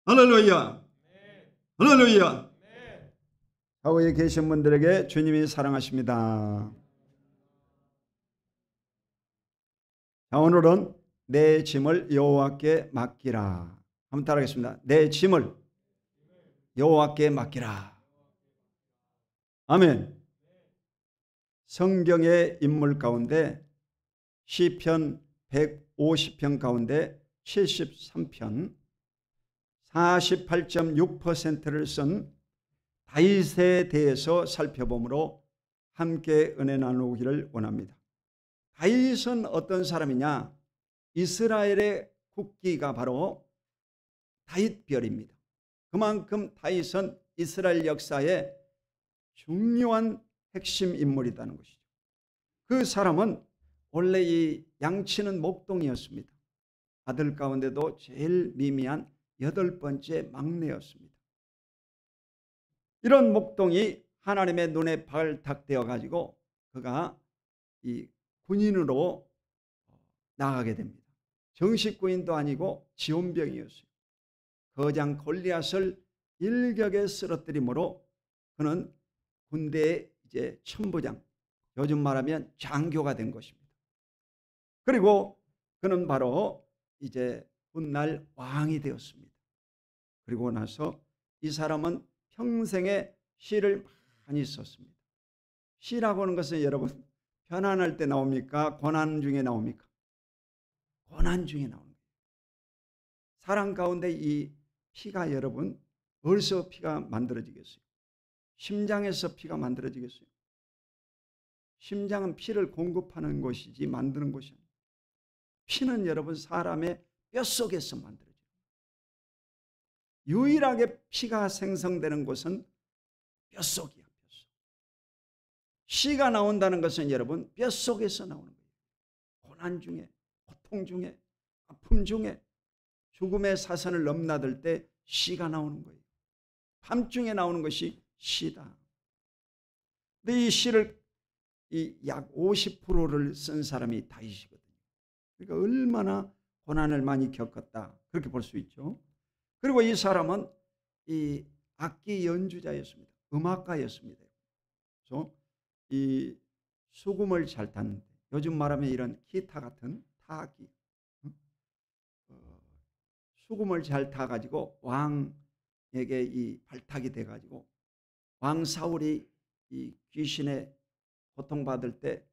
할렐루야. 할렐루야. 하고에 계신 분들에게 주님이 사랑하십니다. 자, 오늘은 내 짐을 여호와께 맡기라. 한번 따라하겠습니다. 내 짐을 여호와께 맡기라. 아멘. 성경의 인물 가운데 시편 150편 가운데 73편 48.6%를 쓴 다윗에 대해서 살펴보므로 함께 은혜 나누기를 원합니다. 다윗은 어떤 사람이냐? 이스라엘의 국기가 바로 다윗별입니다. 그만큼 다윗은 이스라엘 역사의 중요한 핵심 인물이라는 것이죠. 그 사람은 원래 이 양치는 목동이었습니다. 아들 가운데도 제일 미미한 8번째 막내였습니다. 이런 목동이 하나님의 눈에 발탁되어 가지고 그가 이 군인으로 나가게 됩니다. 정식 군인도 아니고 지원병이었어요. 거장 골리앗을 일격에 쓰러뜨림으로 그는 군대의 이제 천부장, 요즘 말하면 장교가 된 것입니다. 그리고 그는 바로 이제 훗날 왕이 되었습니다. 그리고 나서 이 사람은 평생에 시를 많이 썼습니다. 시라고 하는 것은 여러분 편안할 때 나옵니까? 고난 중에 나옵니까? 고난 중에 나오는 거예요. 사랑 가운데 이 피가 여러분 어디서 피가 만들어지겠어요? 심장에서 피가 만들어지겠어요? 심장은 피를 공급하는 곳이지 만드는 곳이 아니에요. 피는 여러분 사람의 뼛속에서 만들어져요. 유일하게 피가 생성되는 곳은 뼛속이야. 뼛속. 시가 나온다는 것은 여러분 뼛속에서 나오는 거예요. 고난 중에, 고통 중에, 아픔 중에, 죽음의 사선을 넘나들 때 시가 나오는 거예요. 밤중에 나오는 것이 시다. 근데 이 시를 약 50%를 쓴 사람이 다윗이거든요. 그러니까 얼마나 고난을 많이 겪었다 그렇게 볼 수 있죠. 그리고 이 사람은 이 악기 연주자였습니다. 음악가였습니다. 그래서 이 수금을 잘 타는, 요즘 말하면 이런 기타 같은 타악기, 수금을 잘 타가지고 왕에게 이 발탁이 돼가지고 왕 사울이 이 귀신에 고통받을 때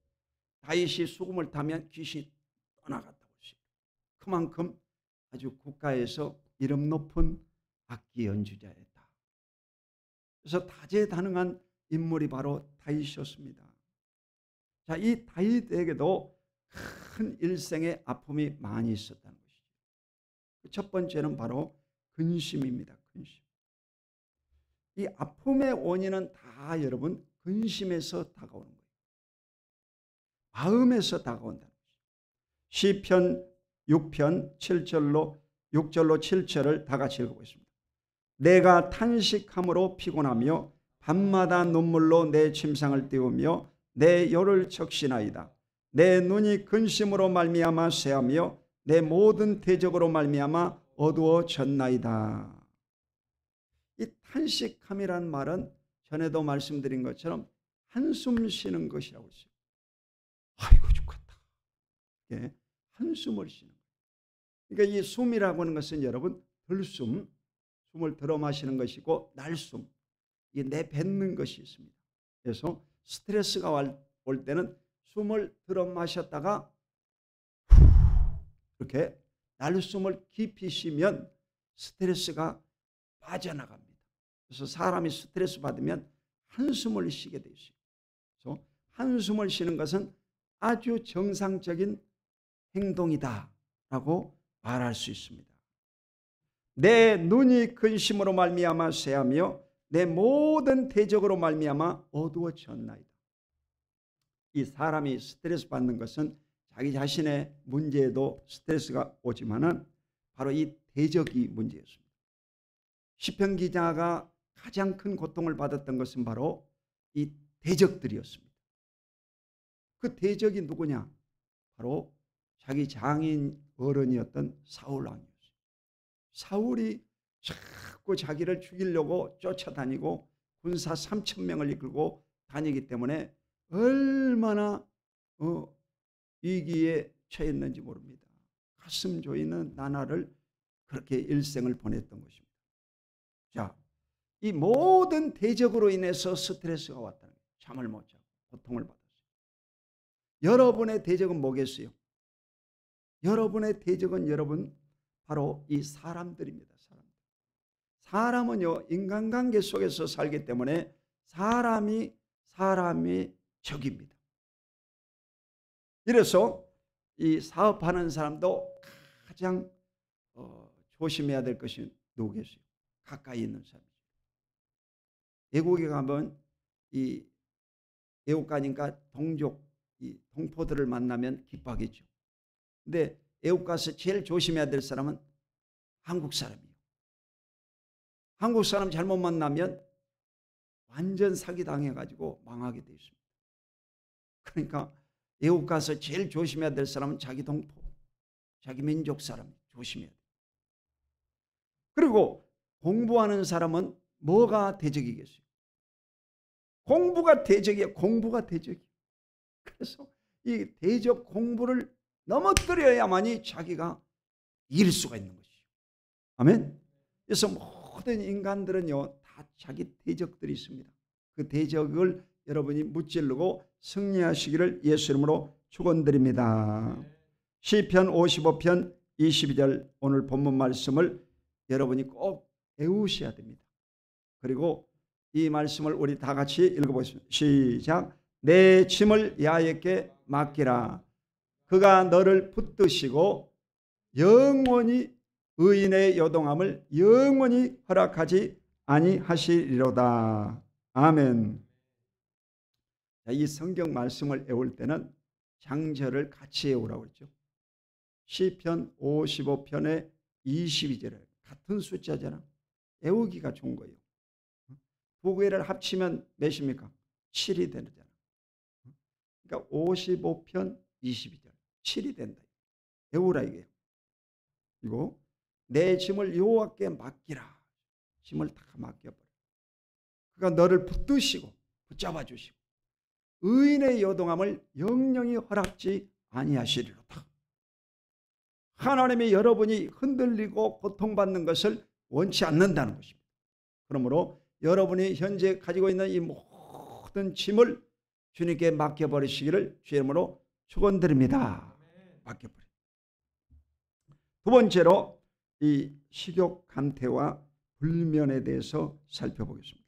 다윗이 수금을 타면 귀신이 떠나갔다고 했어요. 그만큼 아주 국가에서 이름 높은 악기 연주자였다. 그래서 다재다능한 인물이 바로 다윗이었습니다. 자, 이 다윗에게도 큰 일생의 아픔이 많이 있었다는 것이죠. 첫 번째는 바로 근심입니다. 근심. 이 아픔의 원인은 다 여러분 근심에서 다가오는 거예요. 마음에서 다가온다는 것이죠. 시편 6편 7절로 6절로 7절을 다 같이 읽어보겠습니다. 내가 탄식함으로 피곤하며 밤마다 눈물로 내 침상을 띄우며 내 혀를 적시나이다. 내 눈이 근심으로 말미암아 쇠하며 내 모든 대적으로 말미암아 어두워졌나이다. 이 탄식함이란 말은 전에도 말씀드린 것처럼 한숨 쉬는 것이라고 했어요. 아이고 죽겠다. 예, 한숨을 쉬는 거예요. 그러니까 이 숨이라고 하는 것은 여러분 들숨, 숨을 들어 마시는 것이고 날숨, 이 내뱉는 것이 있습니다. 그래서 스트레스가 올 때는 숨을 들어 마셨다가 이렇게 날숨을 깊이 쉬면 스트레스가 빠져나갑니다. 그래서 사람이 스트레스 받으면 한숨을 쉬게 되어 있어요. 그래서 한숨을 쉬는 것은 아주 정상적인 행동이다라고 말할 수 있습니다. 내 눈이 근심으로 말미암아 쇠하며 내 모든 대적으로 말미암아 어두워졌나이다. 이 사람이 스트레스 받는 것은 자기 자신의 문제에도 스트레스가 오지만은 바로 이 대적이 문제였습니다. 시편 기자가 가장 큰 고통을 받았던 것은 바로 이 대적들이었습니다. 그 대적이 누구냐? 바로 자기 장인 어른이었던 사울 왕이었어요. 사울이 자꾸 자기를 죽이려고 쫓아다니고 군사 3,000명을 이끌고 다니기 때문에 얼마나 위기에 처했는지 모릅니다. 가슴 조이는 나날을 그렇게 일생을 보냈던 것입니다. 자, 이 모든 대적으로 인해서 스트레스가 왔다는 거예요. 잠을 못 자고 고통을 받았어요. 여러분의 대적은 뭐겠어요? 여러분의 대적은 여러분 바로 이 사람들입니다. 사람은요, 인간관계 속에서 살기 때문에 사람이 사람의 적입니다. 이래서 이 사업하는 사람도 가장 조심해야 될 것이 누구겠어요? 가까이 있는 사람이죠. 외국에 가면 이 애국가니까 동족, 이 동포들을 만나면 기뻐하겠죠. 근데 애국 가서 제일 조심해야 될 사람은 한국 사람이에요. 한국 사람 잘못 만나면 완전 사기당해가지고 망하게 되어 있습니다. 그러니까 애국 가서 제일 조심해야 될 사람은 자기 동포, 자기 민족 사람 조심해야 돼요. 그리고 공부하는 사람은 뭐가 대적이겠어요? 공부가 대적이에요. 공부가 대적이에요. 그래서 이 대적 공부를 넘어뜨려야만이 자기가 이길 수가 있는 것이죠. 아멘. 그래서 모든 인간들은요, 다 자기 대적들이 있습니다. 그 대적을 여러분이 무찌르고 승리하시기를 예수 이름으로 축원드립니다. 시편 55편 22절 오늘 본문 말씀을 여러분이 꼭 외우셔야 됩니다. 그리고 이 말씀을 우리 다 같이 읽어보겠습니다. 시작. 내 짐을 야훼께 맡기라. 그가 너를 붙드시고 영원히 의인의 요동함을 영원히 허락하지 아니하시리로다. 아멘. 이 성경 말씀을 외울 때는 장절을 같이 외우라고 했죠. 시편 55편의 22절에 같은 숫자잖아. 외우기가 좋은 거예요. 두 개를 합치면 몇입니까? 7이 되잖아. 그러니까 55편 22절 7이 된다. 외우라 이게요. 그리고 내 짐을 여호와께 맡기라. 짐을 다 맡겨버려. 그가 너를 붙드시고 붙잡아 주시고 의인의 요동함을 영영히 허락지 아니하시리로다. 하나님이 여러분이 흔들리고 고통받는 것을 원치 않는다는 것입니다. 그러므로 여러분이 현재 가지고 있는 이 모든 짐을 주님께 맡겨버리시기를 주의 이름으로 축원드립니다. 맡겨버려. 두 번째로 이 식욕 감퇴와 불면에 대해서 살펴보겠습니다.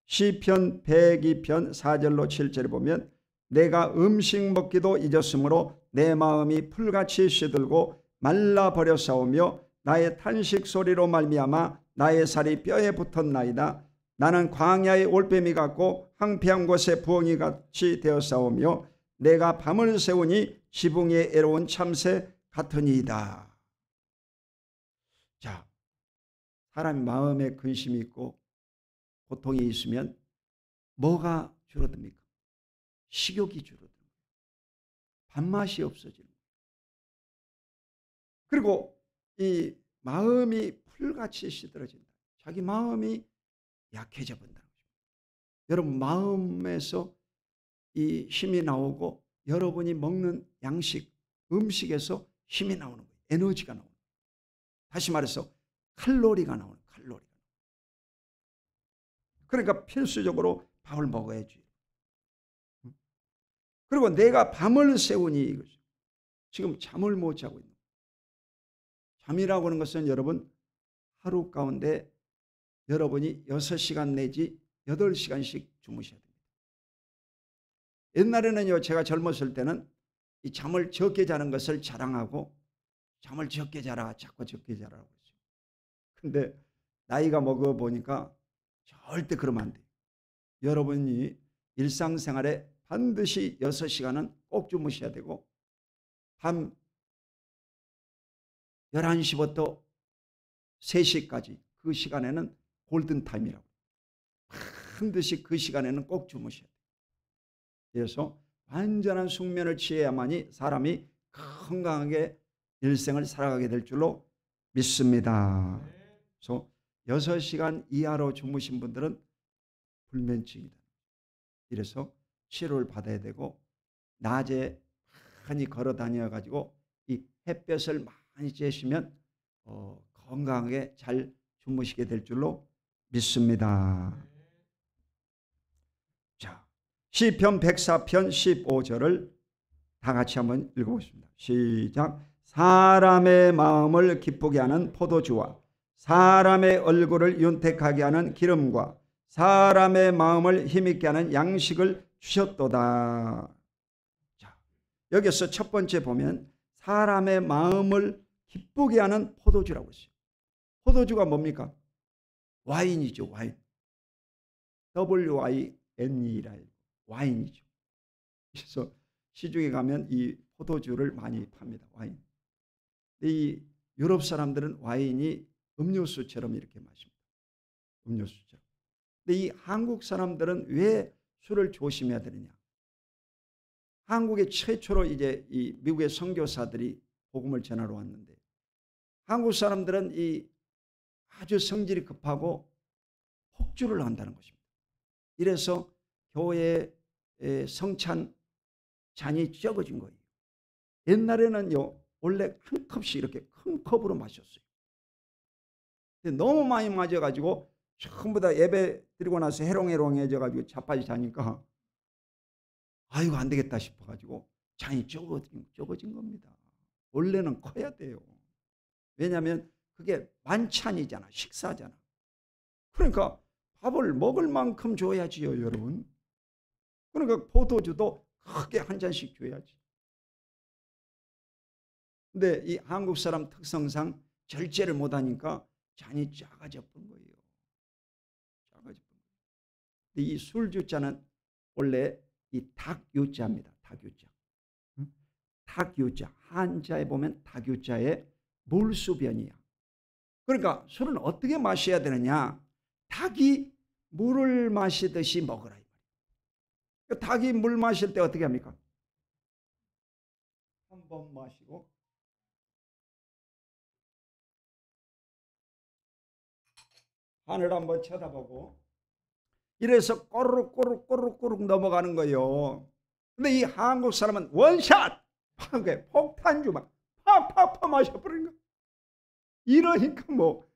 시편 102편 4절로 7절에 보면 내가 음식 먹기도 잊었으므로 내 마음이 풀같이 시들고 말라버렸사오며 나의 탄식 소리로 말미암아 나의 살이 뼈에 붙었나이다. 나는 광야의 올빼미 같고 황폐한 곳에 부엉이 같이 되었사오며 내가 밤을 새우니 지붕에 애로운 참새 같으니이다. 자, 사람이 마음에 근심이 있고 고통이 있으면 뭐가 줄어듭니까? 식욕이 줄어듭니다. 밥맛이 없어지는 거예요. 그리고 이 마음이 풀같이 시들어진다. 자기 마음이 약해져 본다는 거죠. 여러분 마음에서 이 힘이 나오고 여러분이 먹는 양식, 음식에서 힘이 나오는 거예요. 에너지가 나오는 거예요. 다시 말해서 칼로리가 나오는 거예요. 칼로리가. 그러니까 필수적으로 밥을 먹어야지. 그리고 내가 밤을 새우니 이거죠. 지금 잠을 못 자고 있는 거예요. 잠이라고 하는 것은 여러분 하루 가운데 여러분이 6시간 내지 8시간씩 주무셔야 됩니다. 옛날에는요, 제가 젊었을 때는 이 잠을 적게 자는 것을 자랑하고 잠을 적게 자라, 자꾸 적게 자라고 했어요. 근데 나이가 먹어보니까 절대 그러면 안 돼요. 여러분이 일상생활에 반드시 6시간은 꼭 주무셔야 되고 밤 11시부터 3시까지 그 시간에는 골든타임이라고. 반드시 그 시간에는 꼭 주무셔야 돼요. 그래서 완전한 숙면을 취해야만이 사람이 건강하게 일생을 살아가게 될 줄로 믿습니다. 그래서 6시간 이하로 주무신 분들은 불면증이다. 이래서 치료를 받아야 되고, 낮에 많이 걸어 다녀 가지고 이 햇볕을 많이 쬐시면 건강하게 잘 주무시게 될 줄로 믿습니다. 자, 시편 104편 15절을 다 같이 한번 읽어보겠습니다. 시작. 사람의 마음을 기쁘게 하는 포도주와 사람의 얼굴을 윤택하게 하는 기름과 사람의 마음을 힘있게 하는 양식을 주셨도다. 자, 여기서 첫 번째 보면 사람의 마음을 기쁘게 하는 포도주라고 했어요. 포도주가 뭡니까? 와인이죠. 와인. WINE라 와인이죠. 그래서 시중에 가면 이 포도주를 많이 팝니다. 와인. 이 유럽 사람들은 와인이 음료수처럼 이렇게 마십니다. 음료수처럼. 근데 이 한국 사람들은 왜 술을 조심해야 되느냐? 한국에 최초로 이제 이 미국의 선교사들이 복음을 전하러 왔는데, 한국 사람들은 이 아주 성질이 급하고 폭주를 한다는 것입니다. 이래서 교회의 성찬 잔이 적어진 거예요. 옛날에는요, 원래 한 컵씩 이렇게 큰 컵으로 마셨어요. 근데 너무 많이 마셔가지고 전부 다 예배 드리고 나서 해롱해롱해져가지고 자빠지 자니까 아이고 안 되겠다 싶어가지고 잔이 적어진 겁니다. 원래는 커야 돼요. 왜냐하면 그게 만찬이잖아. 식사잖아. 그러니까 밥을 먹을 만큼 줘야지요, 여러분. 그러니까 포도주도 크게 한 잔씩 줘야지. 근데 이 한국 사람 특성상 절제를 못하니까 잔이 작아져 본 거예요. 작아져 본 거예요. 이 술주자는 원래 이 닭유자입니다. 닭유자. 닭유자. 한자에 보면 닭유자의 물수변이야. 그러니까 술은 어떻게 마셔야 되느냐? 닭이 물을 마시듯이 먹으라. 닭이 물 마실 때 어떻게 합니까? 한 번 마시고 하늘 한번 쳐다보고 이래서 꼬르륵 넘어가는 거예요. 근데 이 한국 사람은 원샷! 폭탄주 막 팍팍팍 마셔버리는 거야. 이러니까 뭐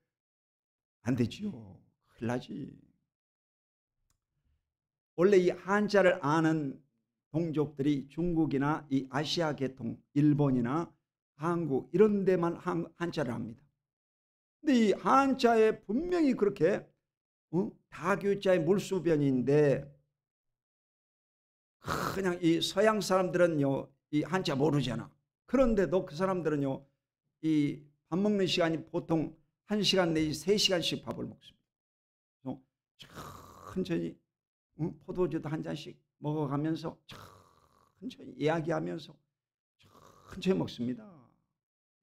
안 되지요. 큰일 나지. 원래 이 한자를 아는 동족들이 중국이나 이 아시아 계통, 일본이나 한국 이런 데만 한자를 합니다. 근데 이 한자에 분명히 그렇게 다교자의 물수변인데 그냥 이 서양 사람들은요 이 한자 모르잖아. 그런데도 그 사람들은요 이 밥 먹는 시간이 보통 1시간 내지 3시간씩 밥을 먹습니다. 천천히 포도주도 한 잔씩 먹어가면서 천천히 이야기하면서 천천히 먹습니다.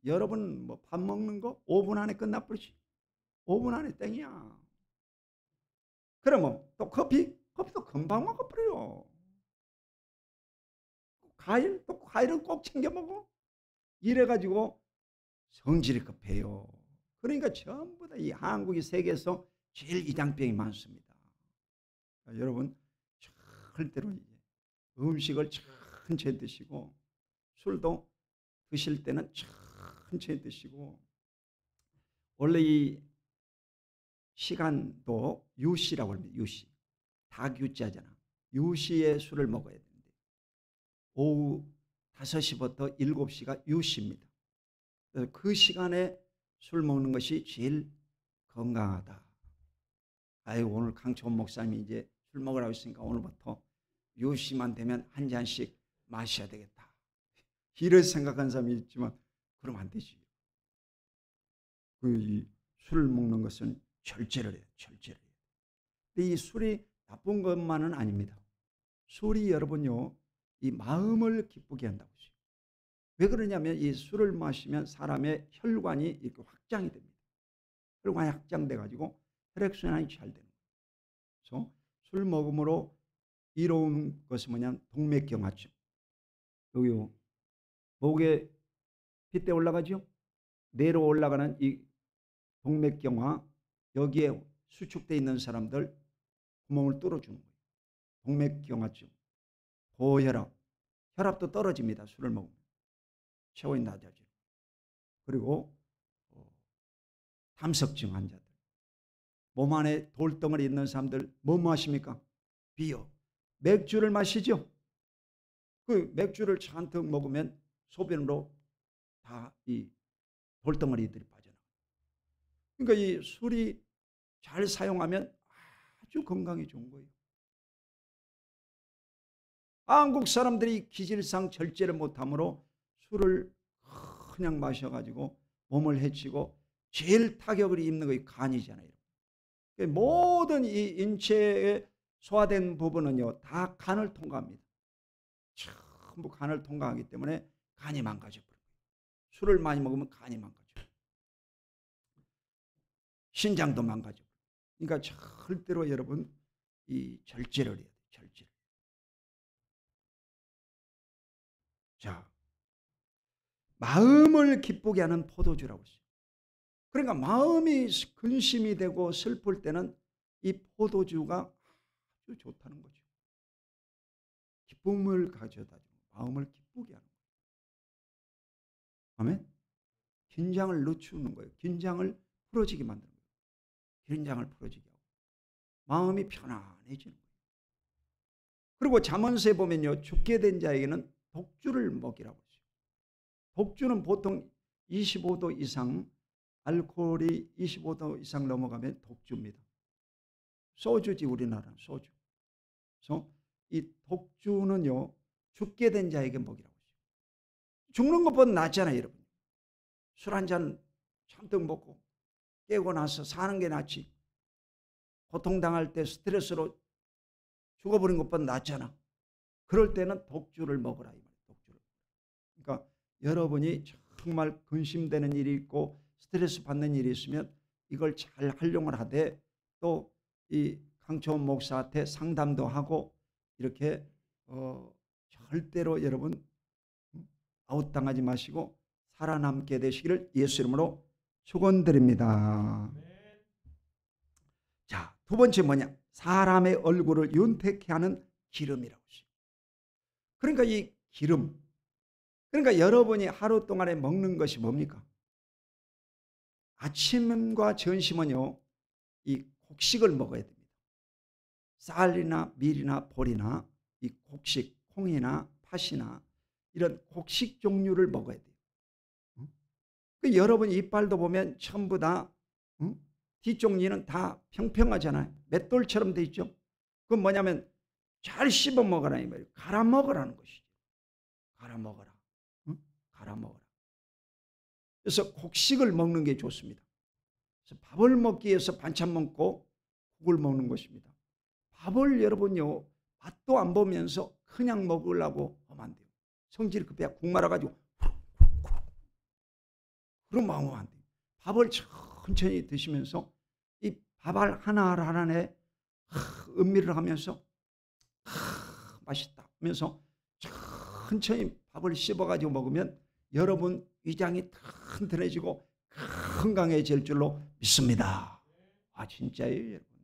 여러분 뭐 밥 먹는 거 5분 안에 끝나버리지. 5분 안에 땡이야. 그러면 또 커피도 금방 먹어버려요. 과일은 꼭 챙겨 먹어. 이래가지고 성질이 급해요. 그러니까 전부 다 이 한국이 세계에서 제일 이장병이 많습니다. 여러분 절대로 음식을 천천히 드시고 술도 드실 때는 천천히 드시고, 원래 이 시간도 유시라고 합니다. 유시. 닭유자잖아. 유시에 술을 먹어야 되는데 오후 5시부터 7시가 유시입니다. 그 시간에 술 먹는 것이 제일 건강하다. 아이고 오늘 강초원 목사님이 이제 술 먹으라고 했으니까 오늘부터 유시만 되면 한 잔씩 마셔야 되겠다. 이를 생각한 사람이 있지만 그러면 안 되지. 술 먹는 것은 절제를 해요. 절제를 해요. 근데 이 술이 나쁜 것만은 아닙니다. 술이 여러분요 이 마음을 기쁘게 한다고 했어요. 왜 그러냐면 이 술을 마시면 사람의 혈관이 이렇게 확장이 됩니다. 혈관이 확장돼 가지고 혈액순환이 잘 되는 거예요. 그래서 술 먹음으로 이로운 것은 뭐냐면 동맥경화증. 여기 목에 핏대 올라가죠. 뇌로 올라가는 이 동맥경화, 여기에 수축되어 있는 사람들 구멍을 뚫어주는 거예요. 동맥경화증, 고혈압, 혈압도 떨어집니다. 술을 먹으면. 체온이 낮아지고. 그리고 담석증 환자들. 몸 안에 돌덩어리 있는 사람들 뭐 마십니까? 비어. 맥주를 마시죠. 그 맥주를 잔뜩 먹으면 소변으로 다 이 돌덩어리들이 빠져나가요. 그러니까 이 술이 잘 사용하면 아주 건강에 좋은 거예요. 한국 사람들이 기질상 절제를 못하므로 술을 그냥 마셔가지고 몸을 해치고 제일 타격을 입는 것이 간이잖아요. 모든 이 인체에 소화된 부분은요 다 간을 통과합니다. 전부 간을 통과하기 때문에 간이 망가져버려요. 술을 많이 먹으면 간이 망가져요. 신장도 망가져요. 그러니까 절대로 여러분 이 절제를 해야 돼요. 절제를. 자, 마음을 기쁘게 하는 포도주라고 했어요. 그러니까 마음이 근심이 되고 슬플 때는 이 포도주가 아주 좋다는 거죠. 기쁨을 가져다 주고 마음을 기쁘게 하는 거예요. 아멘. 긴장을 늦추는 거예요. 긴장을 풀어지게 만드는 거예요. 긴장을 풀어지게 하고 마음이 편안해지는 거예요. 그리고 잠언서에 보면요, 죽게 된 자에게는 독주를 먹이라고 했어요. 독주는 보통 25도 이상, 알코올이 25도 이상 넘어가면 독주입니다. 소주지, 우리나라는 소주. 그래서 이 독주는요, 죽게 된 자에게 먹이라고 했어요. 죽는 것보다 낫잖아요, 여러분. 술 한 잔 잔뜩 먹고 깨고 나서 사는 게 낫지. 고통당할 때 스트레스로 죽어버린 것보다 낫잖아. 그럴 때는 독주를 먹으라, 이 말이에요. 독주를. 그러니까 여러분이 정말 근심되는 일이 있고 스트레스 받는 일이 있으면 이걸 잘 활용을 하되 또 이 강초원 목사한테 상담도 하고 이렇게 절대로 여러분 아웃당하지 마시고 살아남게 되시기를 예수 이름으로 축원드립니다. 자, 두 번째 뭐냐? 사람의 얼굴을 윤택케 하는 기름이라고 했어요. 그러니까 이 기름, 그러니까 여러분이 하루 동안에 먹는 것이 뭡니까? 아침과 점심은요, 이 곡식을 먹어야 됩니다. 쌀이나 밀이나 보리나 이 곡식, 콩이나 팥이나 이런 곡식 종류를 먹어야 돼요. 그 여러분 이빨도 보면 전부 다 뒷종리는 다 평평하잖아요. 맷돌처럼 돼 있죠. 그건 뭐냐면 잘 씹어 먹어라 이 말이에요. 갈아 먹으라는 것이죠. 갈아 먹어라. 갈아 먹어라. 그래서 곡식을 먹는 게 좋습니다. 그래서 밥을 먹기 위해서 반찬 먹고 국을 먹는 것입니다. 밥을 여러분요 맛도 안 보면서 그냥 먹으려고 하면 안 돼요. 성질이 급해 국 말아가지고 그런 마음 하면 안 돼요. 밥을 천천히 드시면서 이 밥알 하나하나에 음미를 하면서 맛있다 하면서 천천히 밥을 씹어가지고 먹으면 여러분 위장이 튼튼해지고 건강해질 줄로 믿습니다. 아 진짜예요 여러분.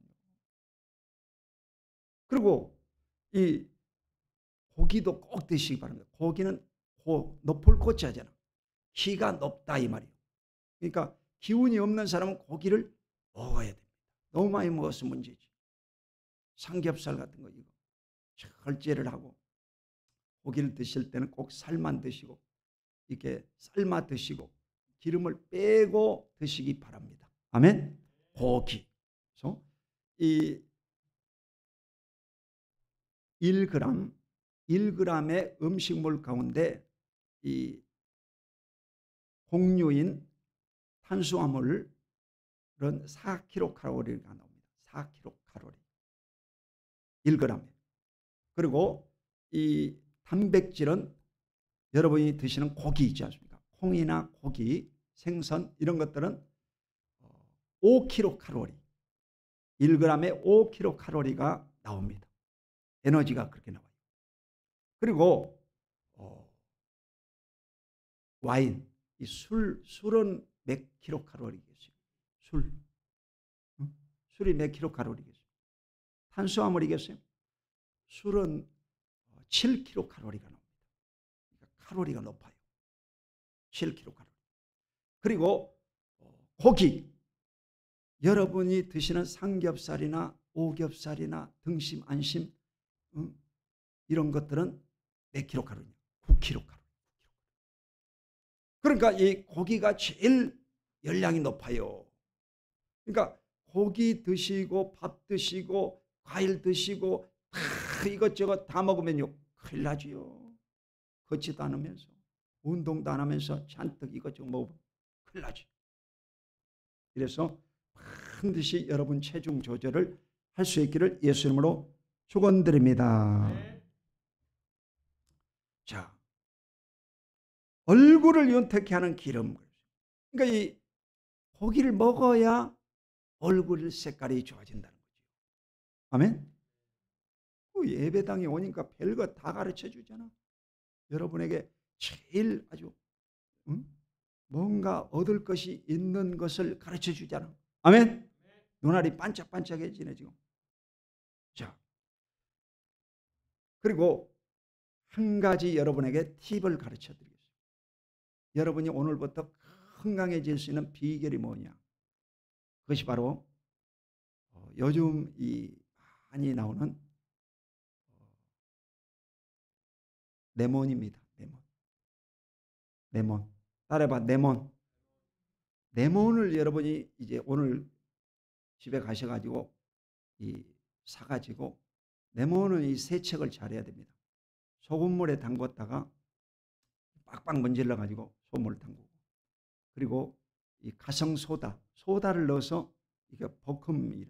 그리고 이 고기도 꼭 드시기 바랍니다. 고기는 높을 꽃이 하잖아. 기가 높다 이 말이에요. 그러니까 기운이 없는 사람은 고기를 먹어야 됩니다. 너무 많이 먹어서 문제지. 삼겹살 같은 거 이거 절제를 하고 고기를 드실 때는 꼭 살만 드시고 이렇게 삶아 드시고 기름을 빼고 드시기 바랍니다. 아멘. 고기. 그래서 이 1g의 음식물 가운데 이 공유인 탄수화물은 4kcal가 나옵니다. 4kcal. 1g. 그리고 이 단백질은 여러분이 드시는 고기 있지 않습니까? 콩이나 고기, 생선 이런 것들은 5kcal. 1g에 5kcal가 나옵니다. 에너지가 그렇게 나와요. 그리고 와인, 이 술은 몇 킬로칼로리겠어요? 술. 술이 몇 킬로칼로리겠어요? 탄수화물이겠어요? 술은 7킬로칼로리가 나옵니다. 그러니까 칼로리가 높아요. 7킬로칼로리. 그리고 고기, 여러분이 드시는 삼겹살이나 오겹살이나 등심, 안심 이런 것들은 몇 킬로칼로리냐? 9킬로칼로리. 그러니까 이 고기가 제일 열량이 높아요. 그러니까 고기 드시고 밥 드시고 과일 드시고 다 이것저것 다 먹으면요 큰일 나지요. 걷지도 않으면서 운동도 안 하면서 잔뜩 이것저것 먹으면 큰일 나지. 그래서 반드시 여러분 체중 조절을 할 수 있기를 예수 이름으로 축원드립니다. 자, 얼굴을 윤택케 하는 기름. 그러니까 이 고기를 먹어야 얼굴 색깔이 좋아진다는 거죠. 아멘. 예배당에 오니까 별거 다 가르쳐 주잖아. 여러분에게 제일 아주 뭔가 얻을 것이 있는 것을 가르쳐 주잖아. 아멘. 눈알이 반짝반짝해지네 지금. 자, 그리고 한 가지 여러분에게 팁을 가르쳐 드리겠습니다. 여러분이 오늘부터 건강해질 수 있는 비결이 뭐냐? 그것이 바로 요즘 이 많이 나오는 레몬입니다. 레몬. 따라해봐. 레몬을 여러분이 이제 오늘 집에 가셔가지고 사가지고 레몬은 이 세척을 잘해야 됩니다. 소금물에 담궜다가 빡빡 문질러 가지고 소금물을 담그고, 그리고 이 가성 소다를 넣어서 이게 버금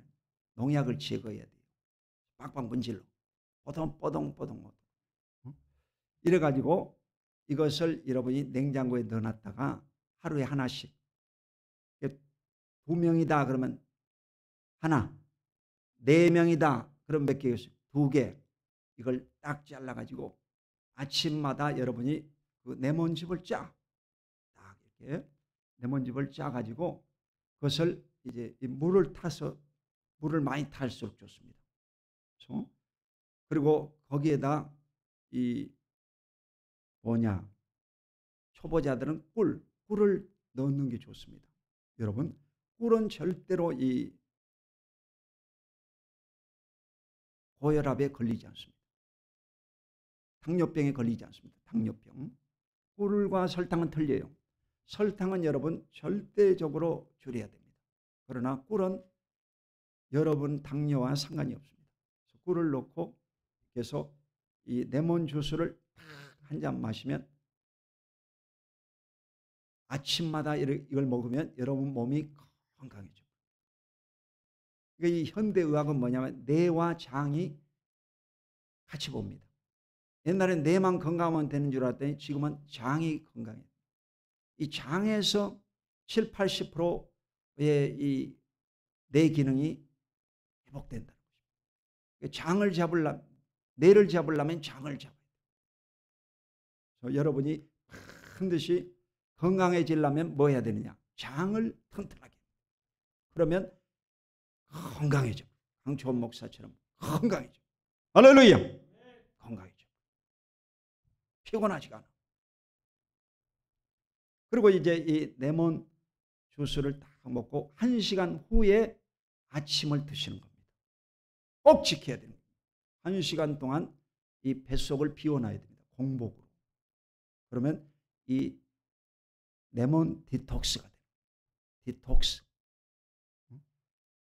농약을 제거해야 돼요. 빡빡 문질러 뽀동뽀동 이래 가지고 이것을 여러분이 냉장고에 넣어놨다가 하루에 하나씩, 2명이다 그러면 하나, 4명이다 그럼 몇 개겠어요? 2개. 이걸 딱 잘라 가지고 아침마다 여러분이 그 레몬즙을 딱 이렇게 레몬즙을 짜 가지고 그것을 이제 물을 타서, 물을 많이 탈수록 좋습니다. 그렇죠? 그리고 거기에다 이 초보자들은 꿀을 넣는 게 좋습니다. 여러분, 꿀은 절대로 이 고혈압에 걸리지 않습니다. 당뇨병에 걸리지 않습니다. 당뇨병. 꿀과 설탕은 틀려요. 설탕은 여러분 절대적으로 줄여야 됩니다. 그러나 꿀은 여러분 당뇨와 상관이 없습니다. 꿀을 넣고 계속 이 레몬 주스를 한 잔 마시면 아침마다 이걸 먹으면 여러분 몸이 건강해져요. 그러니까 이 현대의학은 뭐냐면 뇌와 장이 같이 봅니다. 옛날엔 뇌만 건강하면 되는 줄 알았더니 지금은 장이 건강해요. 이 장에서 7, 80%의 이 뇌 기능이 회복된다는 거죠. 뇌를 잡으려면 장을 잡아야 돼요. 여러분이 반드시 건강해지려면 뭐 해야 되느냐? 장을 튼튼하게. 그러면 건강해져. 강초원 목사처럼 건강해져. 할렐루야. 건강해져. 피곤하지가 않아. 그리고 이제 이 레몬 주스를 딱 먹고 1시간 후에 아침을 드시는 겁니다. 꼭 지켜야 됩니다. 1시간 동안 이 뱃속을 비워놔야 됩니다. 공복으로. 그러면 이 레몬 디톡스가 돼요. 디톡스.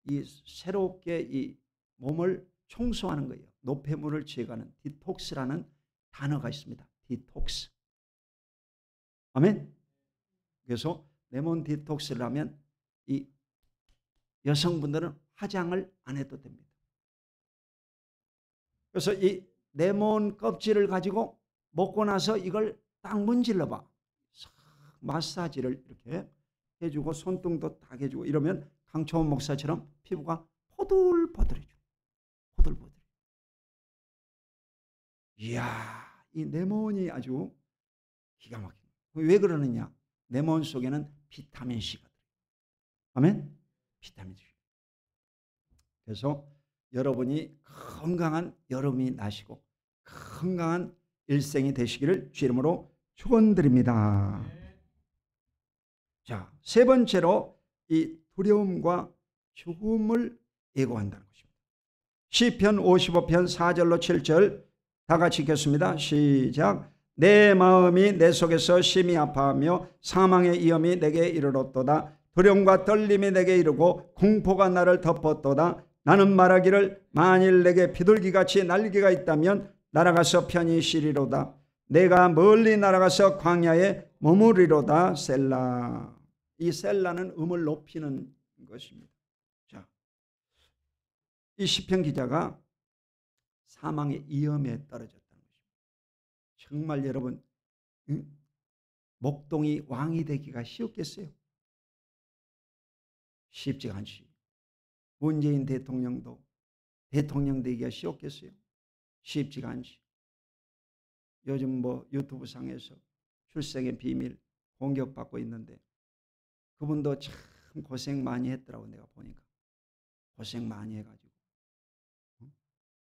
이 새롭게 이 몸을 청소하는 거예요. 노폐물을 제거하는 디톡스라는 단어가 있습니다. 디톡스. 아멘. 그래서 레몬 디톡스를 하면 이 여성분들은 화장을 안 해도 됩니다. 그래서 이 레몬 껍질을 가지고 먹고 나서 이걸 딱 문질러 봐. 마사지를 이렇게 해주고 손등도 딱 해주고 이러면 강초원 목사처럼 피부가 포들포들해져. 포들포들. 이야, 이 레몬이 아주 기가 막힙니다. 왜 그러느냐? 레몬 속에는 비타민C가 들어요. 아멘? 비타민C. 그래서 여러분이 건강한 여름이 나시고 건강한 일생이 되시기를 주 이름으로 축원드립니다. 자, 세 번째로 이 두려움과 죽음을 예고한다는 것입니다. 시편 55편 4절로 7절 다 같이 읽겠습니다. 시작. 내 마음이 내 속에서 심히 아파하며 사망의 위험이 내게 이르렀도다. 두려움과 떨림이 내게 이르고 공포가 나를 덮었도다. 나는 말하기를 만일 내게 비둘기같이 날개가 있다면 날아가서 편히 쉬리로다. 내가 멀리 날아가서 광야에 머무리로다. 셀라. 이 셀라는 음을 높이는 것입니다. 자, 이 시편 기자가 사망의 위험에 떨어졌다는 것입니다. 정말 여러분, 목동이 왕이 되기가 쉬웠겠어요? 쉽지가 않지. 문재인 대통령도 대통령 되기가 쉬웠겠어요? 쉽지가 않지. 요즘 뭐 유튜브 상에서 출생의 비밀 공격받고 있는데 그분도 참 고생 많이 했더라고. 내가 보니까 고생 많이 해가지고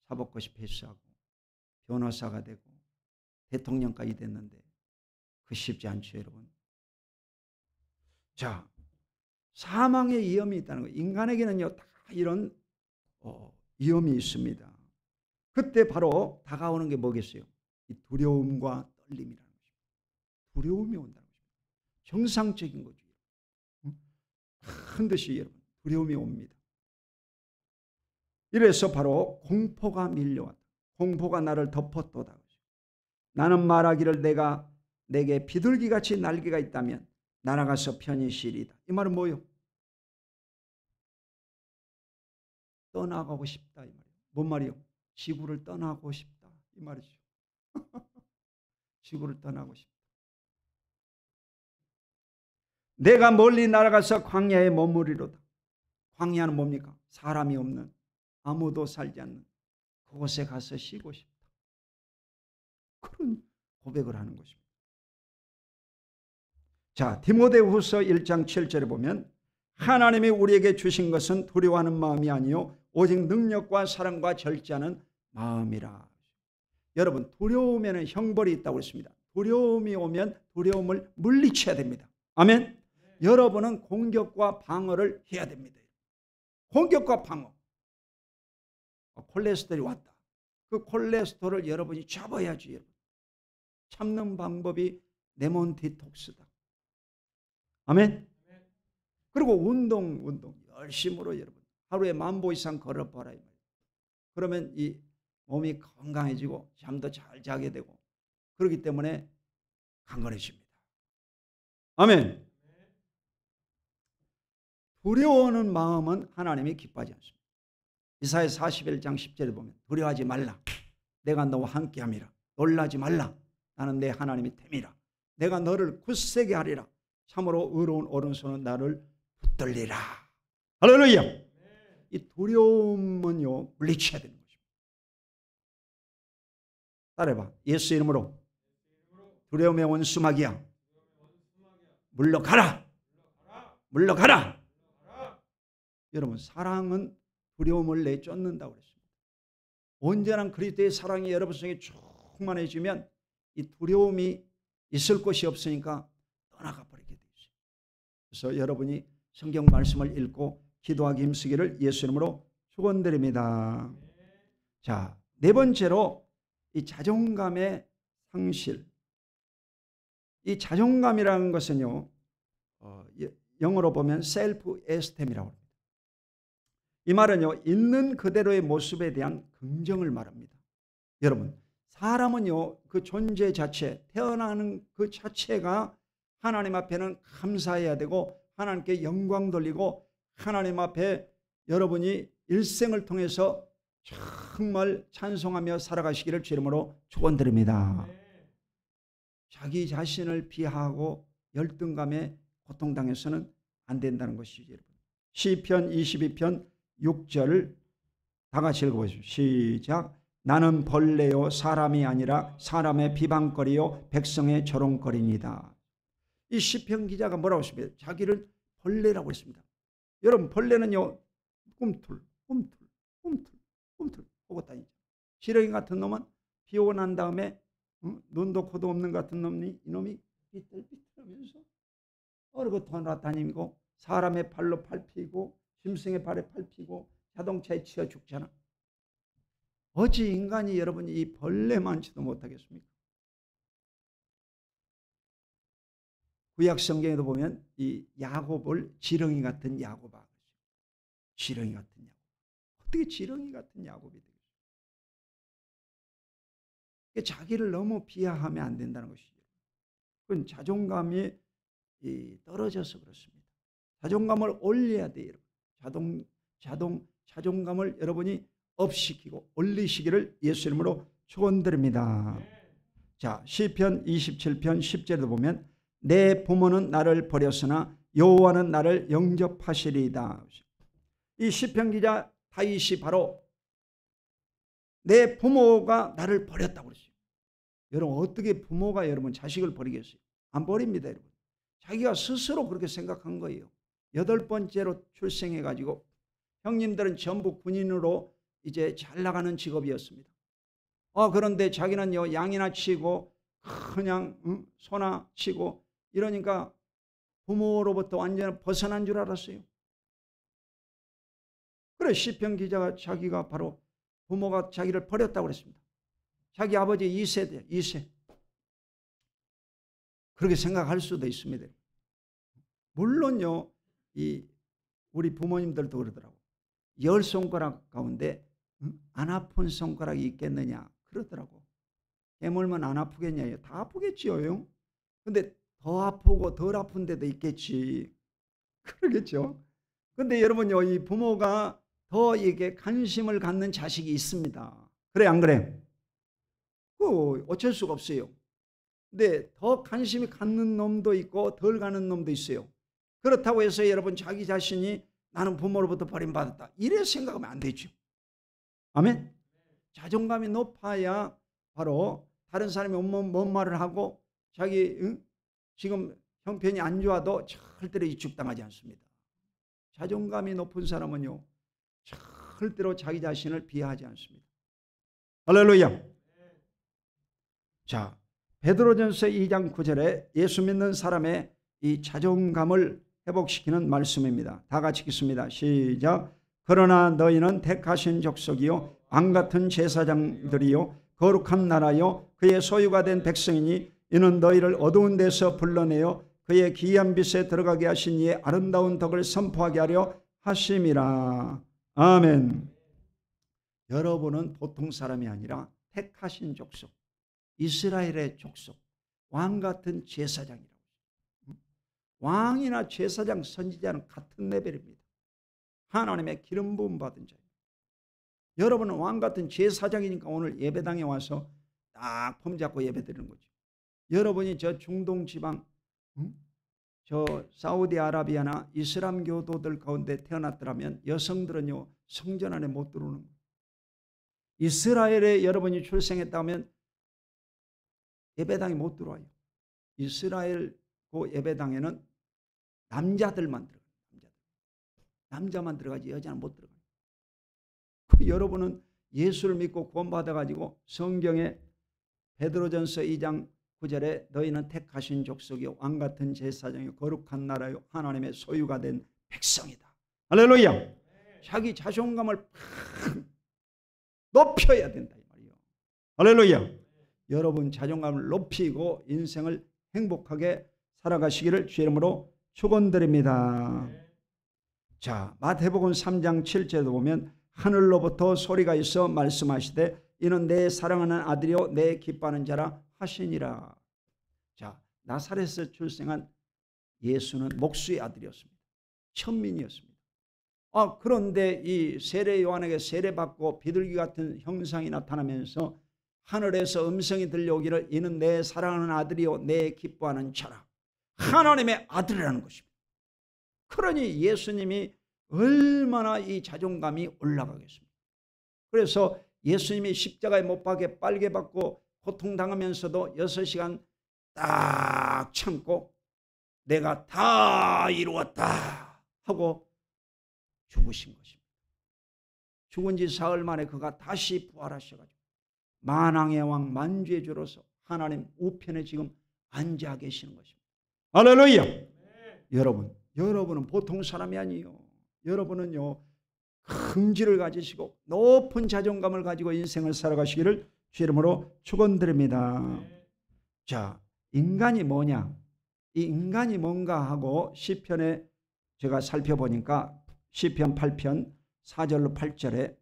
사법고시 패스하고 변호사가 되고 대통령까지 됐는데 그 쉽지 않죠, 여러분. 자, 사망의 위험이 있다는 거예요. 인간에게는요 다 이런 위험이 있습니다. 그때 바로 다가오는 게 뭐겠어요? 이 두려움과 떨림이라는 것입니다. 두려움이 온다는 것입니다. 정상적인 거죠. 반드시 여러분 두려움이 옵니다. 이래서 바로 공포가 밀려왔다. 공포가 나를 덮었도다. 나는 말하기를 내게 비둘기같이 날개가 있다면 날아가서 편히 쉬리다. 이 말은 뭐예요? 떠나가고 싶다 이 말이에요. 뭔 말이요? 지구를 떠나고 싶다 이 말이죠. 지구를 떠나고 싶다. 내가 멀리 날아가서 광야에 머무리로다. 광야는 뭡니까? 사람이 없는, 아무도 살지 않는 그곳에 가서 쉬고 싶다. 그런 고백을 하는 것입니다. 자, 디모데후서 1장 7절에 보면 하나님이 우리에게 주신 것은 두려워하는 마음이 아니요 오직 능력과 사랑과 절제하는 마음이라. 여러분, 두려움에는 형벌이 있다고 했습니다. 두려움이 오면 두려움을 물리쳐야 됩니다. 아멘. 여러분은 공격과 방어를 해야 됩니다. 공격과 방어. 콜레스테롤이 왔다. 그 콜레스테롤을 여러분이 잡아야지. 여러분. 참는 방법이 레몬 디톡스다. 아멘. 그리고 운동 열심으로 여러분 하루에 10,000보 이상 걸어봐라. 그러면 이 몸이 건강해지고 잠도 잘 자게 되고 그렇기 때문에 강건해집니다. 아멘. 두려워하는 마음은 하나님이 기뻐하지 않습니다. 이사야 41장 10절에 보면 두려워하지 말라. 내가 너와 함께함이라. 놀라지 말라. 나는 내 하나님이 됨이라. 내가 너를 굳세게 하리라. 참으로 의로운 오른손은 나를 붙들리라. 할렐루야. 이 두려움은요 물리쳐야 되는 것입니다. 따라해봐. 예수 이름으로 두려움의 원수마귀야 물러가라. 물러가라. 여러분, 사랑은 두려움을 내쫓는다고 그랬습니다. 온전한 그리스도의 사랑이 여러분 속에 충만해지면 이 두려움이 있을 곳이 없으니까 떠나가 버리게 되죠. 그래서 여러분이 성경 말씀을 읽고 기도하기 힘쓰기를 예수 이름으로 축원드립니다. 자, 네 번째로 이 자존감의 상실. 이 자존감이라는 것은요, 영어로 보면 셀프 에스템이라고 합니다. 이 말은요, 있는 그대로의 모습에 대한 긍정을 말합니다. 여러분, 사람은요, 그 존재 자체, 태어나는 그 자체가 하나님 앞에는 감사해야 되고 하나님께 영광 돌리고 하나님 앞에 여러분이 일생을 통해서 정말 찬송하며 살아가시기를 주 이름으로 축원드립니다. 자기 자신을 비하하고 열등감에 고통당해서는 안 된다는 것이죠. 여러분. 시편 22편 6절 다 같이 읽어보시죠. 시작. 나는 벌레요 사람이 아니라 사람의 비방거리요 백성의 조롱거리니다. 이 시편 기자가 뭐라고 했습니까? 자기를 벌레라고 했습니다. 여러분, 벌레는요 꿈틀 꿈틀 보고 다니죠. 지렁이 같은 놈은 비 오고 난 다음에 눈도 코도 없는 같은 놈이 이놈이 삐뚤삐뚤하면서 어르고 돌아다니고 사람의 발로 밟히고 짐승의 발에 밟히고 자동차에 치여 죽잖아. 어찌 인간이 여러분이 이 벌레만치도 못하겠습니까? 구약 성경에도 보면 이 야곱을 지렁이 같은 야곱아, 지렁이 같은 야곱. 어떻게 지렁이 같은 야곱이 되겠어요? 자기를 너무 비하하면 안 된다는 것이죠. 그건 자존감이 떨어져서 그렇습니다. 자존감을 올려야 돼요. 자존감을 여러분이 업시키고 올리시기를 예수 이름으로 축원드립니다. 자, 시편 27편 10절에도 보면 내 부모는 나를 버렸으나 여호와는 나를 영접하시리이다. 이 시편 기자 다윗이 바로 내 부모가 나를 버렸다고 그랬어요. 여러분 어떻게 부모가 여러분 자식을 버리겠어요? 안 버립니다, 여러분. 자기가 스스로 그렇게 생각한 거예요. 8번째로 출생해가지고 형님들은 전부 군인으로 이제 잘 나가는 직업이었습니다. 그런데 자기는요 양이나 치고 그냥 소나 치고 이러니까 부모로부터 완전히 벗어난 줄 알았어요. 그래 시편 기자가 자기가 바로 부모가 자기를 버렸다고 그랬습니다. 자기 아버지 2세 그렇게 생각할 수도 있습니다. 물론요 우리 부모님들도 그러더라고. 10손가락 가운데 안 아픈 손가락이 있겠느냐 그러더라고. 깨물면 안 아프겠냐? 다 아프겠지요. 근데 더 아프고 덜 아픈 데도 있겠지. 그러겠죠. 근데 여러분요 이 부모가 더 이게 관심을 갖는 자식이 있습니다. 그래 안 그래? 어쩔 수가 없어요. 근데 더 관심이 갖는 놈도 있고 덜 가는 놈도 있어요. 그렇다고 해서 여러분 자기 자신이 나는 부모로부터 버림받았다 이래 생각하면 안 되죠. 아멘. 자존감이 높아야 바로 다른 사람이 뭔 말을 하고 자기 지금 형편이 안 좋아도 절대로 이축당하지 않습니다. 자존감이 높은 사람은요 절대로 자기 자신을 비하하지 않습니다. 할렐루야. 자, 베드로전서 2장 9절에 예수 믿는 사람의 이 자존감을 회복시키는 말씀입니다. 다 같이 읽습니다. 시작. 그러나 너희는 택하신 족속이요 왕같은 제사장들이요 거룩한 나라요 그의 소유가 된 백성이니 이는 너희를 어두운 데서 불러내어 그의 기이한 빛에 들어가게 하신 이의 아름다운 덕을 선포하게 하려 하심이라. 아멘. 여러분은 보통 사람이 아니라 택하신 족속, 이스라엘의 족속, 왕같은 제사장이라고. 왕이나 제사장, 선지자는 같은 레벨입니다. 하나님의 기름 부음 받은 자예요. 여러분은 왕같은 제사장이니까 오늘 예배당에 와서 딱 폼 잡고 예배 드리는 거죠. 여러분이 저 중동 지방, 저 사우디아라비아나 이슬람 교도들 가운데 태어났더라면 여성들은요 성전 안에 못 들어오는 거예요. 이스라엘에 여러분이 출생했다면 예배당에 못 들어와요. 이스라엘 그 예배당에는 남자들만 들어가요. 남자만 들어가지 여자는 못 들어가요. 여러분은 예수를 믿고 구원받아가지고 성경에 베드로전서 2장 9절에 너희는 택하신 족속이요 왕같은 제사장이요 거룩한 나라요 하나님의 소유가 된 백성이다. 할렐루야. 자기 자존감을 팍 높여야 된다 이 말이에요. 할렐루야. 여러분 자존감을 높이고 인생을 행복하게 살아가시기를 주의 이름으로 축원드립니다. 자, 마태복음 3장 7절에도 보면 하늘로부터 소리가 있어 말씀하시되 이는 내 사랑하는 아들이요 내 기뻐하는 자라 하시니라. 자, 나사렛에서 출생한 예수는 목수의 아들이었습니다. 천민이었습니다. 그런데 이 세례 요한에게 세례받고 비둘기 같은 형상이 나타나면서 하늘에서 음성이 들려오기를 이는 내 사랑하는 아들이요 내 기뻐하는 자라. 하나님의 아들이라는 것입니다. 그러니 예수님이 얼마나 이 자존감이 올라가겠습니까? 그래서 예수님이 십자가에 못 박혀 빨개 받고 고통당하면서도 6시간 딱 참고 내가 다 이루었다 하고 죽으신 것입니다. 죽은 지 사흘 만에 그가 다시 부활하셔가지고 만왕의 왕 만주의 주로서 하나님 우편에 지금 앉아 계시는 것입니다. 할렐루야. 여러분은 보통 사람이 아니에요. 여러분은요, 긍지를 가지시고 높은 자존감을 가지고 인생을 살아가시기를 주 이름으로 축원드립니다. 자, 인간이 뭐냐? 이 인간이 뭔가 하고 시편에 제가 살펴보니까 시편 8편 4절로 8절에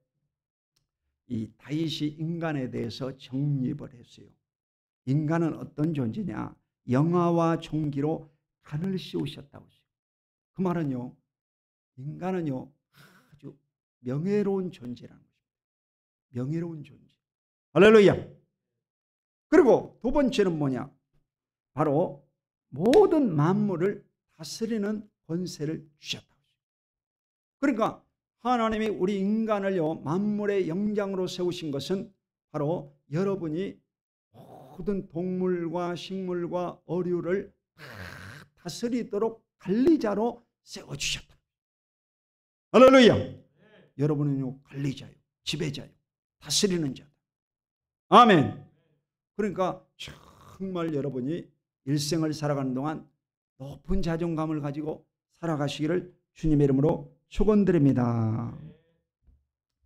이 다윗이 인간에 대해서 정립을 했어요. 인간은 어떤 존재냐? 영화와 종기로 간을 씌우셨다고 했어요. 그 말은요, 인간은요 아주 명예로운 존재라는 것입니다. 명예로운 존재. 할렐루야. 그리고 두 번째는 뭐냐? 바로 모든 만물을 다스리는 권세를 주셨다고 했어요. 그러니까 하나님이 우리 인간을요 만물의 영장으로 세우신 것은 바로 여러분이 모든 동물과 식물과 어류를 다 다스리도록 관리자로 세워주셨다. 할렐루야. 여러분은요 관리자요, 지배자요, 다스리는 자다. 아멘. 그러니까 정말 여러분이 일생을 살아가는 동안 높은 자존감을 가지고 살아가시기를 주님의 이름으로 축원드립니다.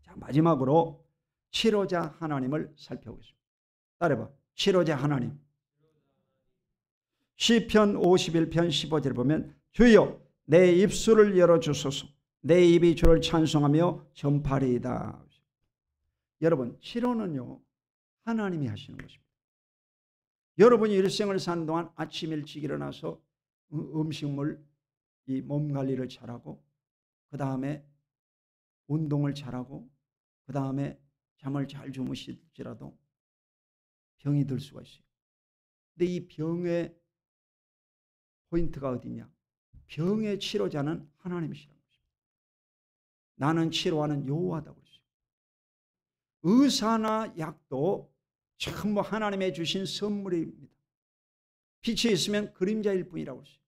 자, 마지막으로 치료자 하나님을 살펴보겠습니다. 따라해봐. 치료자 하나님. 시편 51편 15절에 보면 주여 내 입술을 열어주소서. 내 입이 주를 찬송하며 전파리이다. 여러분, 치료는요 하나님이 하시는 것입니다. 여러분이 일생을 사는 동안 아침 일찍 일어나서 음식물, 이 몸 관리를 잘하고, 그 다음에 운동을 잘하고, 그 다음에 잠을 잘 주무실지라도 병이 들 수가 있어요. 근데 이 병의 포인트가 어디냐? 병의 치료자는 하나님이시라는 것입니다. 나는 치료하는 여호와다고 그랬어요. 의사나 약도 전부 하나님의 주신 선물입니다. 빛이 있으면 그림자일 뿐이라고 했어요.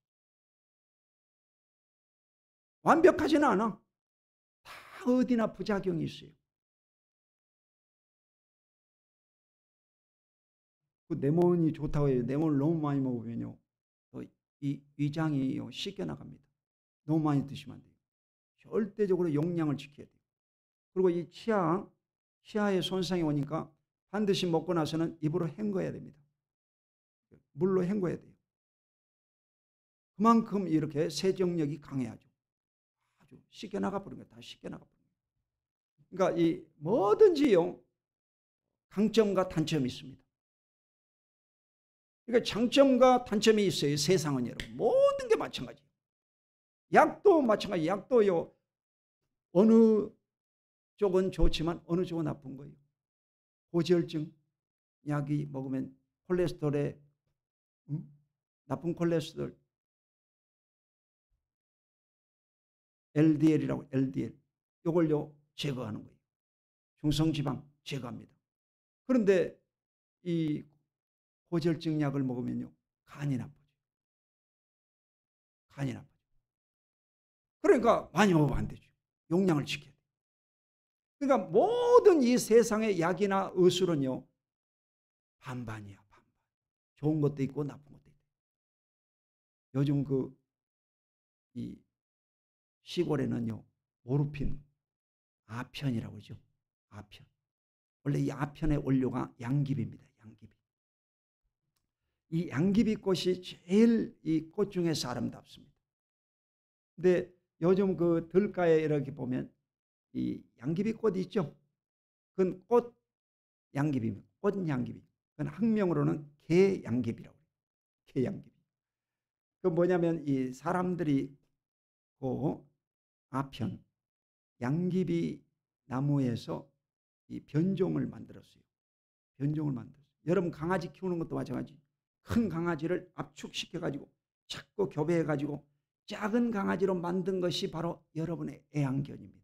완벽하지는 않아. 다 어디나 부작용이 있어요. 그 레몬이 좋다고 해요. 레몬을 너무 많이 먹으면요, 이 위장이 씻겨 나갑니다. 너무 많이 드시면 안 돼요. 절대적으로 용량을 지켜야 돼요. 그리고 이 치아에 손상이 오니까 반드시 먹고 나서는 입으로 헹궈야 됩니다. 물로 헹궈야 돼요. 그만큼 이렇게 세정력이 강해야죠. 아주 씻겨 나가 버린 거예요. 다 씻겨 나가 버린 거예요. 그러니까 이 뭐든지요 강점과 단점이 있습니다. 그러니까 장점과 단점이 있어요. 세상은 여러분 모든 게 마찬가지예요. 약도 마찬가지. 약도요 어느 쪽은 좋지만 어느 쪽은 나쁜 거예요. 고지혈증 약이 먹으면 콜레스테롤에 나쁜 콜레스테롤 LDL이라고 LDL 이걸요 제거하는 거예요. 중성지방 제거합니다. 그런데 이 고지혈증 약을 먹으면요 간이 나빠져요. 간이 나빠져요. 그러니까 많이 먹으면 안 되죠. 용량을 지켜야 돼요. 그러니까 모든 이 세상의 약이나 의술은요 반반이야. 반반. 좋은 것도 있고 나쁜 것도 있고. 요즘 이 시골에는요 모르핀, 아편이라고 그러죠. 아편. 원래 이 아편의 원료가 양귀비입니다. 양귀비. 이 양귀비꽃이 제일 이 꽃 중에서 아름답습니다. 근데 요즘 그 들가에 이렇게 보면 이 양귀비꽃이 있죠. 그건 꽃 양귀비입니다. 꽃 양귀비. 그건 학명으로는 개 양귀비라고 해요. 개 양귀비. 그 뭐냐면 이 사람들이 그 아편 양귀비 나무에서 이 변종을 만들었어요. 변종을 만들었어요. 여러분 강아지 키우는 것도 마찬가지. 큰 강아지를 압축시켜 가지고 자꾸 교배해 가지고 작은 강아지로 만든 것이 바로 여러분의 애완견입니다.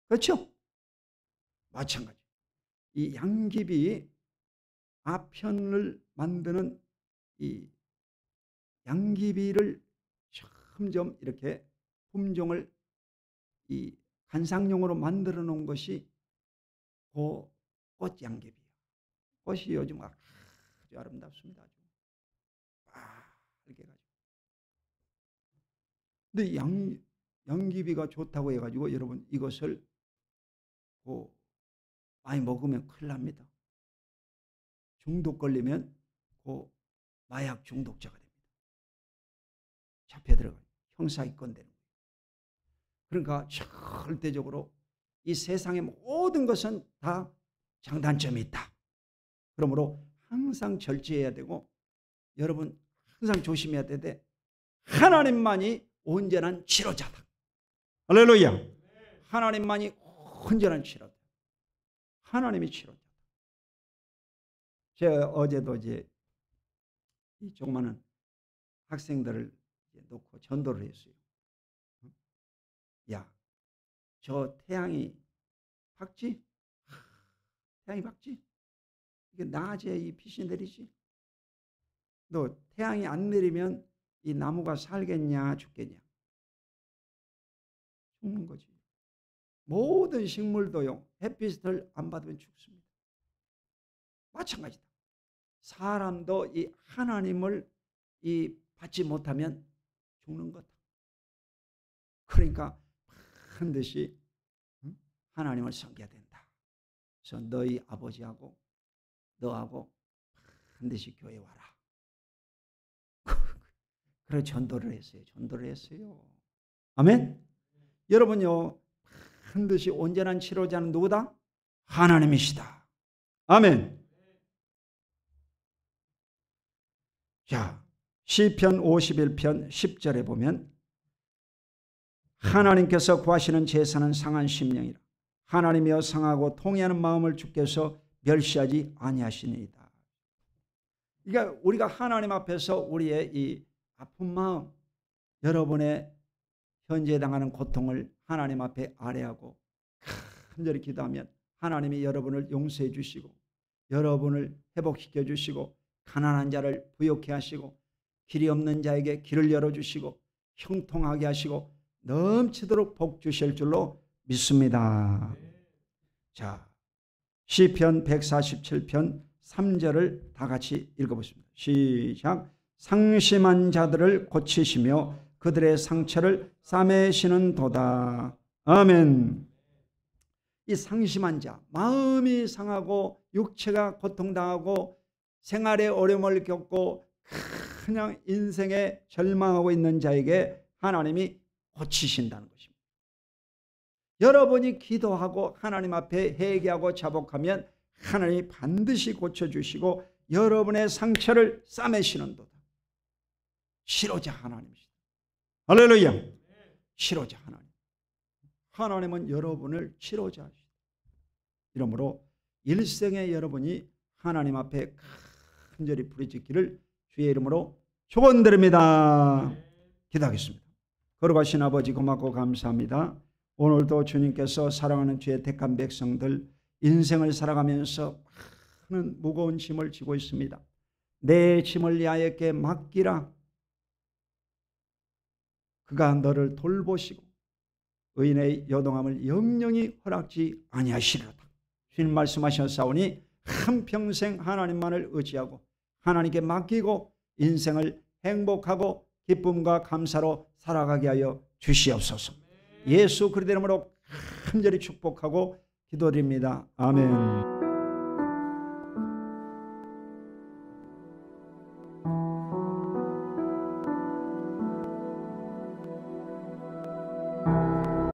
그렇죠? 마찬가지. 이 양귀비 아편을 만드는 이 양귀비를 점점 이렇게 품종을 이 관상용으로 만들어 놓은 것이 그 꽃양귀비요. 꽃이 요즘 아주 아름답습니다. 아주 빨개 가지고. 근데 양귀비가 좋다고 해가지고 여러분 이것을 많이 먹으면 큰일 납니다. 중독 걸리면 마약 중독자가 됩니다. 잡혀 들어가요. 형사 입건되는 거예요. 그러니까 절대적으로 이 세상의 모든 것은 다 장단점이 있다. 그러므로 항상 절제해야 되고 여러분 항상 조심해야 되는데 하나님만이 온전한 치료자다. 할렐루야. 하나님만이 온전한 치료자. 하나님이 치료자. 제가 어제도 이제 이 조그마한 학생들을 놓고 전도를 했어요. 야, 저 태양이 밝지? 태양이 밝지? 이게 낮에 이 빛이 내리지? 너 태양이 안 내리면 이 나무가 살겠냐 죽겠냐? 죽는 거지. 모든 식물도요. 햇빛을 안 받으면 죽습니다. 마찬가지다. 사람도 이 하나님을 받지 못하면 죽는 거다. 그러니까 반드시 하나님을 섬겨야 된다. 그래서 너희 아버지하고 너하고 반드시 교회 와라. 그래 전도를 했어요. 전도를 했어요. 아멘. 여러분요 반드시 온전한 치료자는 누구다? 하나님이시다. 아멘. 자, 시편 51편 10절에 보면 하나님께서 구하시는 제사는 상한 심령이라. 하나님이여 상하고 통회하는 마음을 주께서 멸시하지 아니하시니이다. 그러니까 우리가 하나님 앞에서 우리의 이 아픈 마음, 여러분의 현재 당하는 고통을 하나님 앞에 아뢰하고 간절히 기도하면 하나님이 여러분을 용서해 주시고 여러분을 회복시켜 주시고 가난한 자를 부욕해 하시고 길이 없는 자에게 길을 열어주시고 형통하게 하시고 넘치도록 복 주실 줄로 믿습니다. 자, 시편 147편 3절을 다 같이 읽어보겠습니다. 시작. 상심한 자들을 고치시며 그들의 상처를 싸매시는 도다. 아멘. 이 상심한 자, 마음이 상하고 육체가 고통당하고 생활에 어려움을 겪고 그냥 인생에 절망하고 있는 자에게 하나님이 고치신다는 것입니다. 여러분이 기도하고 하나님 앞에 회개하고 자복하면 하나님이 반드시 고쳐주시고 여러분의 상처를 싸매시는 도다. 치료자 하나님이시다. 할렐루야. 치료자 하나님. 하나님은 여러분을 치료자 하시다. 이러므로 일생에 여러분이 하나님 앞에 간절히 부르짖기를 주의 이름으로 축원드립니다. 기도하겠습니다. 거룩하신 아버지 고맙고 감사합니다. 오늘도 주님께서 사랑하는 주의 택한 백성들 인생을 살아가면서 많은 무거운 짐을 지고 있습니다. 내 짐을 야에게 맡기라. 그가 너를 돌보시고 의인의 요동함을 영영히 허락지 아니하시리로다. 주님 말씀하셨사오니 한평생 하나님만을 의지하고 하나님께 맡기고 인생을 행복하고 기쁨과 감사로 살아가게 하여 주시옵소서. 예수 그리스도 이름으로 간절히 축복하고 기도드립니다. 아멘.